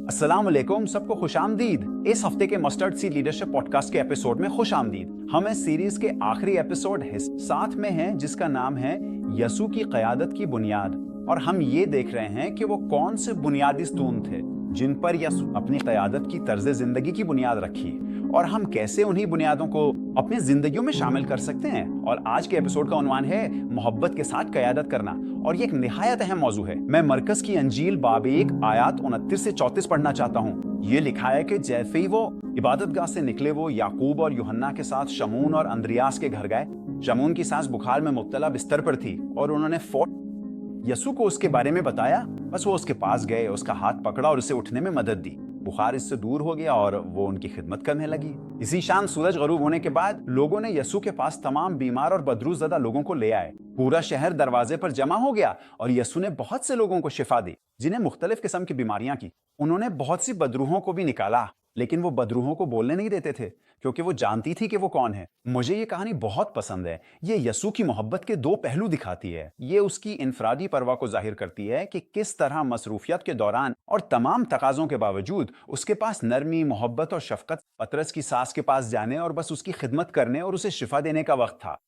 अस्सलाम वालेकुम, सबको खुश आमदीद। इस हफ्ते के मस्टर्ड सीड लीडरशिप पॉडकास्ट के एपिसोड में खुश आमदीद। हम इस सीरीज के आखिरी एपिसोड 7 में हैं, जिसका नाम है यसू की क़यादत की बुनियाद। और हम ये देख रहे हैं कि वो कौन से बुनियादी स्तून थे जिन पर यसू अपनी क़यादत की तर्ज ज़िंदगी की बुनियाद रखी, और हम कैसे उन्हीं बुनियादों को अपनी जिंदगियों में शामिल कर सकते हैं। और आज के एपिसोड का उन्वान है मोहब्बत के साथ क़यादत करना, और ये एक निहायत अहम मौजू है। मैं मरकज़ की अंजील बाब 1 आयत 29 से 34 पढ़ना चाहता हूँ। ये लिखा है कि जैसे ही वो इबादतगाह से निकले, वो याकूब और यूहन्ना के साथ शमून और अंद्रियास के घर गए। शमून की सास बुखार में मुब्तला बिस्तर पर थी, और उन्होंने यसू को उसके बारे में बताया। बस वो उसके पास गए, उसका हाथ पकड़ा और उसे उठने में मदद दी। बुखार इससे दूर हो गया और वो उनकी खिदमत करने लगी। इसी शाम सूरज गरूब होने के बाद लोगों ने यसू के पास तमाम बीमार और बदरूज़दा लोगों को ले आए। पूरा शहर दरवाजे पर जमा हो गया और यसू ने बहुत से लोगों को शिफा दी जिन्हें मुख्तलिफ किस्म की बीमारियां की। उन्होंने बहुत सी बदरूहों को भी निकाला, लेकिन वो बदरूहों को बोलने नहीं देते थे, क्योंकि वो जानती थी कि वो कौन है। मुझे ये कहानी बहुत पसंद है। ये यसू की मोहब्बत के दो पहलू दिखाती है। ये उसकी इनफरादी परवाह को जाहिर करती है कि किस तरह मसरूफियत के दौरान और तमाम तकाज़ों के बावजूद उसके पास नरमी, मोहब्बत और शफकत पतरस की सास के पास जाने और बस उसकी खिदमत करने और उसे शिफा देने का वक्त था।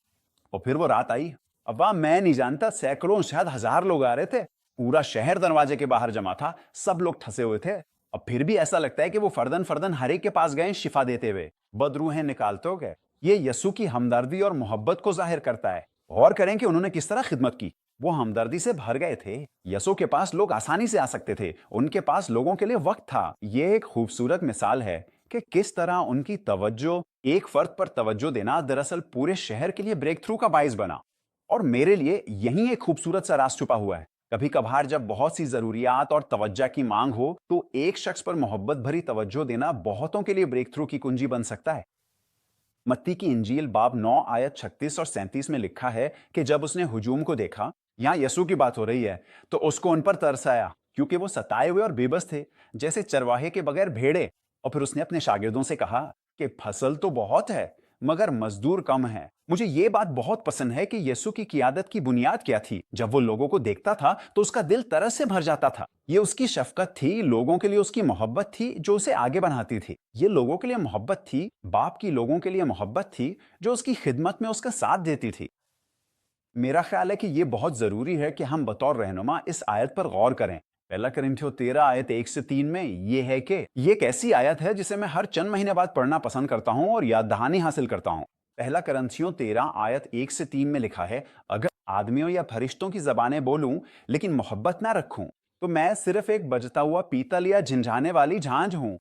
और फिर वो रात आई। अब मैं नहीं जानता, सैकड़ों शायद हजार लोग आ रहे थे। पूरा शहर दरवाजे के बाहर जमा था, सब लोग ठसे हुए थे। अब फिर भी ऐसा लगता है कि वो फर्दन फर्दन हर एक के पास गए शिफा देते हुए, बदरूहें निकालते हो गए। ये यसू की हमदर्दी और मोहब्बत को जाहिर करता है। गौर करें कि उन्होंने किस तरह खिदमत की। वो हमदर्दी से भर गए थे। यसू के पास लोग आसानी से आ सकते थे, उनके पास लोगों के लिए वक्त था। ये एक खूबसूरत मिसाल है कि किस तरह उनकी तवज्जो, एक फर्द पर तवज्जो देना दरअसल पूरे शहर के लिए ब्रेक थ्रू का बाइस बना। और मेरे लिए यही एक खूबसूरत सा राज छुपा हुआ है। कभी कभार जब बहुत सी जरूरियात और तवज्जो की मांग हो, तो एक शख्स पर मोहब्बत भरी तवज्जो देना बहुतों के लिए ब्रेक थ्रू की कुंजी बन सकता है। मत्ती की इंजील बाब 9 आयत 36 और 37 में लिखा है कि जब उसने हुजूम को देखा, यहाँ यसू की बात हो रही है, तो उसको उन पर तरस आया, क्योंकि वो सताए हुए और बेबस थे, जैसे चरवाहे के बगैर भेड़े। और फिर उसने अपने शागिर्दों से कहा कि फसल तो बहुत है, मगर मजदूर कम है। मुझे ये बात बहुत पसंद है कि यसू की क़यादत की बुनियाद क्या थी। जब वो लोगों को देखता था तो उसका दिल तरस से भर जाता था। ये उसकी शफकत थी, लोगों के लिए उसकी मोहब्बत थी जो उसे आगे बढ़ाती थी। ये लोगों के लिए मोहब्बत थी, बाप की लोगों के लिए मोहब्बत थी जो उसकी खिदमत में उसका साथ देती थी। मेरा ख्याल है कि ये बहुत जरूरी है कि हम बतौर रहनुमा इस आयत पर गौर करें। पहला कुरिन्थियों 13 आयत 1 से 3 में ये है कि ये एक ऐसी आयत है जिसे मैं हर चंद महीने बाद पढ़ना पसंद करता हूँ और याद दहानी हासिल करता हूँ। पहला कुरिन्थियों 13 आयत 1 से 3 में लिखा है, अगर आदमियों या फरिश्तों की जबानें बोलूं लेकिन मोहब्बत ना रखूं, तो मैं सिर्फ एक बजता हुआ पीतल या झिंझाने वाली झांझ हूं।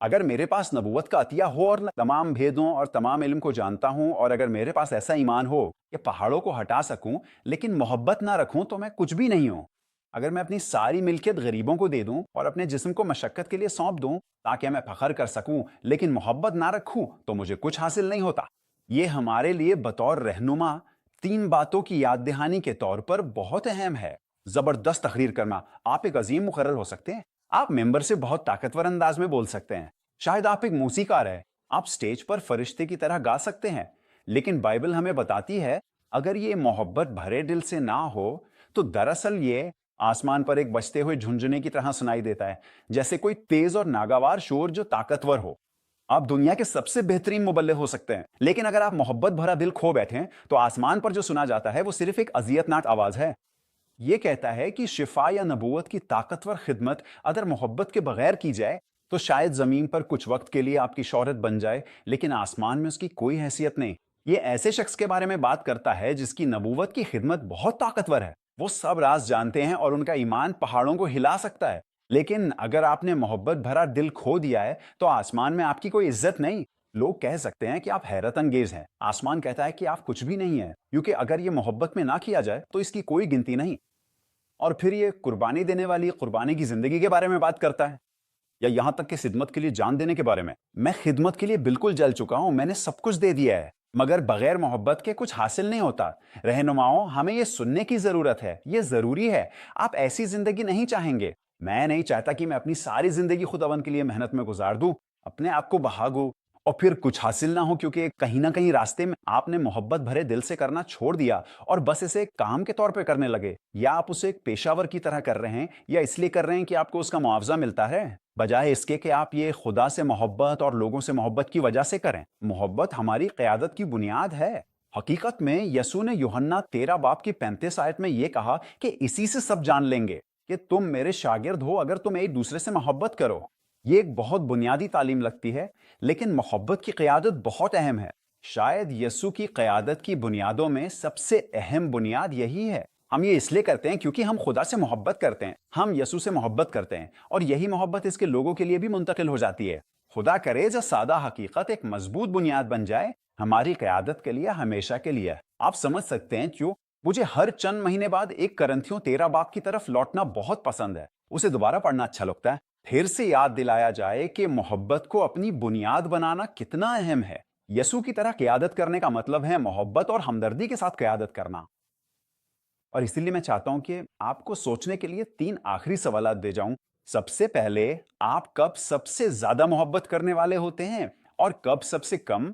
अगर मेरे पास नबूवत का अतिया हो और तमाम भेदों और तमाम इल्म को जानता हूं, और अगर मेरे पास ऐसा ईमान हो कि पहाड़ों को हटा सकूं, लेकिन मोहब्बत ना रखूं, तो मैं कुछ भी नहीं हूं। अगर मैं अपनी सारी मिल्कियत गरीबों को दे दूं और अपने जिस्म को मशक्कत के लिए सौंप दूं ताकि मैं फखर कर सकूं, लेकिन मोहब्बत ना रखूं, तो मुझे कुछ हासिल नहीं होता। ये हमारे लिए बतौर रहनुमा 3 बातों की याद दहानी के तौर पर बहुत अहम है। जबरदस्त तकरीर करना। आप एक अजीम मुकर्रर हो सकते हैं। आप मेंबर से बहुत ताकतवर अंदाज में बोल सकते हैं। शायद आप एक मूसीकार हैं। आप स्टेज पर फरिश्ते की तरह गा सकते हैं। लेकिन बाइबल हमें बताती है, अगर ये मोहब्बत भरे दिल से ना हो, तो दरअसल ये आसमान पर एक बजते हुए झुंझुने की तरह सुनाई देता है, जैसे कोई तेज और नागावार शोर जो ताकतवर हो। आप दुनिया के सबसे बेहतरीन मुबल्लिग हो सकते हैं, लेकिन अगर आप मोहब्बत भरा दिल खो बैठे हैं, तो आसमान पर जो सुना जाता है वो सिर्फ एक अजियतनाक आवाज है। ये कहता है कि शिफा या नबूवत की ताकतवर खिदमत अगर मोहब्बत के बगैर की जाए, तो शायद जमीन पर कुछ वक्त के लिए आपकी शोहरत बन जाए, लेकिन आसमान में उसकी कोई हैसियत नहीं। ये ऐसे शख्स के बारे में बात करता है जिसकी नबूवत की खिदमत बहुत ताकतवर है। वो सब राज जानते हैं और उनका ईमान पहाड़ों को हिला सकता है। लेकिन अगर आपने मोहब्बत भरा दिल खो दिया है, तो आसमान में आपकी कोई इज्जत नहीं। लोग कह सकते हैं कि आप हैरत अंगेज हैं। आसमान कहता है कि आप कुछ भी नहीं है, क्योंकि अगर ये मोहब्बत में ना किया जाए तो इसकी कोई गिनती नहीं। और फिर ये कुर्बानी देने वाली कुर्बानी की जिंदगी के बारे में बात करता है, या यहां तक कि खिदमत के लिए जान देने के बारे में। मैं खिदमत के लिए बिल्कुल जल चुका हूं, मैंने सब कुछ दे दिया है, मगर बगैर मोहब्बत के कुछ हासिल नहीं होता। रहनुमाओं, हमें ये सुनने की जरूरत है। ये जरूरी है। आप ऐसी जिंदगी नहीं चाहेंगे। मैं नहीं चाहता कि मैं अपनी सारी जिंदगी खुदावंद के लिए मेहनत में गुजार दूं, अपने आप को बहा दूं और फिर कुछ हासिल ना हो क्योंकि कहीं ना कहीं रास्ते में आपने मोहब्बत भरे दिल से करना छोड़ दिया और बस इसे एक काम के तौर पे करने लगे, या आप उसे एक पेशावर की तरह कर रहे हैं या इसलिए कर रहे हैं कि आपको उसका मुआवजा मिलता है, बजाय इसके कि आप ये खुदा से मोहब्बत और लोगों से मोहब्बत की वजह से करें। मोहब्बत हमारी क़यादत की बुनियाद है। हकीकत में यसू ने यूहन्ना 13 बाब की 35 आयत में ये कहा कि इसी से सब जान लेंगे कि तुम मेरे शागिर्द हो अगर तुम एक दूसरे से मोहब्बत करो। ये एक बहुत बुनियादी तालीम लगती है, लेकिन मोहब्बत की क़यादत बहुत अहम है। शायद यसू की क़यादत की बुनियादों में सबसे अहम बुनियाद यही है। हम ये इसलिए करते हैं क्योंकि हम खुदा से मोहब्बत करते हैं, हम यसू से मोहब्बत करते हैं, और यही मोहब्बत इसके लोगों के लिए भी मुंतकिल हो जाती है। खुदा करे जो सादा हकीकत एक मजबूत बुनियाद बन जाए हमारी क़यादत के लिए, हमेशा के लिए। आप समझ सकते हैं क्यों मुझे हर चंद महीने बाद 1 करंथियों 13 बाब की तरफ लौटना बहुत पसंद है। उसे दोबारा पढ़ना अच्छा लगता है, फिर से याद दिलाया जाए कि मोहब्बत को अपनी बुनियाद बनाना कितना अहम है। यसू की तरह क़यादत करने का मतलब है मोहब्बत और हमदर्दी के साथ क़यादत करना। और इसीलिए मैं चाहता हूं कि आपको सोचने के लिए 3 आखिरी सवालात दे जाऊं। सबसे पहले, आप कब सबसे ज्यादा मोहब्बत करने वाले होते हैं और कब सबसे कम?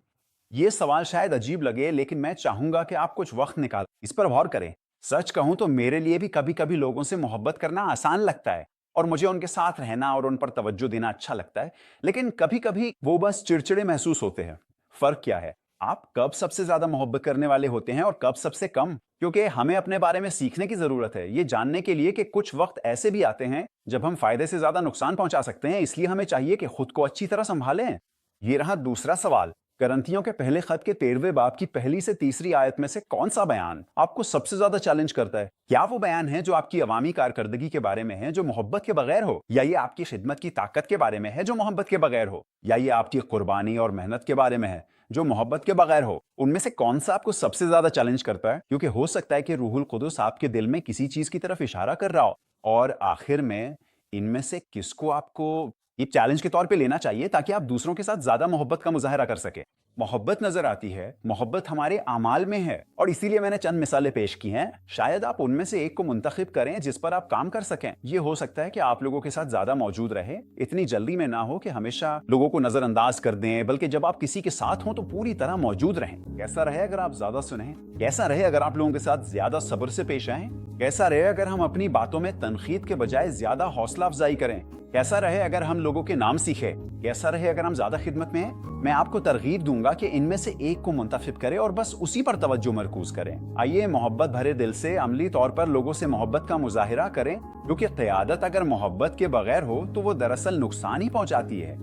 ये सवाल शायद अजीब लगे, लेकिन मैं चाहूंगा कि आप कुछ वक्त निकाल इस पर गौर करें। सच कहूं तो मेरे लिए भी कभी कभी लोगों से मोहब्बत करना आसान लगता है और मुझे उनके साथ रहना और उन पर तवज्जो देना अच्छा लगता है, लेकिन कभी कभी वो बस चिड़चिड़े महसूस होते हैं। फर्क क्या है? आप कब सबसे ज्यादा मोहब्बत करने वाले होते हैं और कब सबसे कम? क्योंकि हमें अपने बारे में सीखने की जरूरत है, ये जानने के लिए कि कुछ वक्त ऐसे भी आते हैं जब हम फायदे से ज्यादा नुकसान पहुंचा सकते हैं, इसलिए हमें चाहिए कि खुद को अच्छी तरह संभालें। ये रहा दूसरा सवाल। करंथियों के पहले खत के 13वें बाब की पहली से तीसरी आयत में से कौन सा बयान आपको सबसे ज्यादा चैलेंज करता है? क्या वो बयान है जो आपकी अवामी कारकर्दगी के बारे में है, जो मोहब्बत के बगैर हो, या ये आपकी खिदमत की ताकत के बारे में है जो मोहब्बत के बगैर हो, या ये आपकी कुर्बानी और मेहनत के बारे में है जो मोहब्बत के बगैर हो? उनमें से कौन सा आपको सबसे ज्यादा चैलेंज करता है? क्योंकि हो सकता है कि रूहुल कुदुस आपके दिल में किसी चीज की तरफ इशारा कर रहा हो, और आखिर में इनमें से किसको आपको ये चैलेंज के तौर पे लेना चाहिए ताकि आप दूसरों के साथ ज्यादा मोहब्बत का मुजाहरा कर सके? मोहब्बत नजर आती है, मोहब्बत हमारे आमाल में है, और इसीलिए मैंने चंद मिसालें पेश की हैं। शायद आप उनमें से एक को मुंतखब करें जिस पर आप काम कर सकें। ये हो सकता है कि आप लोगों के साथ ज्यादा मौजूद रहे, इतनी जल्दी में ना हो कि हमेशा लोगों को नजरअंदाज कर दें, बल्कि जब आप किसी के साथ हों तो पूरी तरह मौजूद रहें। कैसा रहे अगर आप ज्यादा सुनें? कैसा रहे अगर आप लोगों के साथ ज्यादा सब्र से पेश आएं? कैसा रहे अगर हम अपनी बातों में तनकीद के बजाय ज्यादा हौसला अफजाई करें? कैसा रहे अगर हम लोगों के नाम सीखें? कैसा रहे अगर हम ज्यादा खिदमत में हैं? मैं आपको तरगीब दूंगा कि इनमें से एक को मुंतखब करें और बस उसी पर तवज्जो मरकूज करें। आइए मोहब्बत भरे दिल से अमली तौर पर लोगों से मोहब्बत का मुजाहिरा करें, क्योंकि क़यादत अगर मोहब्बत के बगैर हो तो वो दरअसल नुकसान ही पहुंचाती है।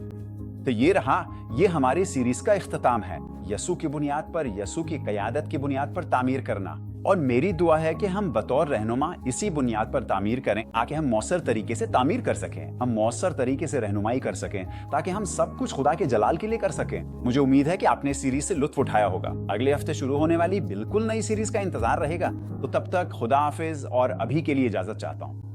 तो ये हमारी सीरीज का इख्तिताम है, यसू की बुनियाद पर, यसू की क़यादत की बुनियाद पर तामीर करना। और मेरी दुआ है कि हम बतौर रहनुमा इसी बुनियाद पर तामीर करें ताकि हम मौसर तरीके से तामीर कर सकें, हम मौसर तरीके से रहनुमाई कर सकें, ताकि हम सब कुछ खुदा के जलाल के लिए कर सकें। मुझे उम्मीद है कि आपने इस सीरीज से लुत्फ उठाया होगा। अगले हफ्ते शुरू होने वाली बिल्कुल नई सीरीज का इंतजार रहेगा। तो तब तक खुदा हाफिज, और अभी के लिए इजाजत चाहता हूँ।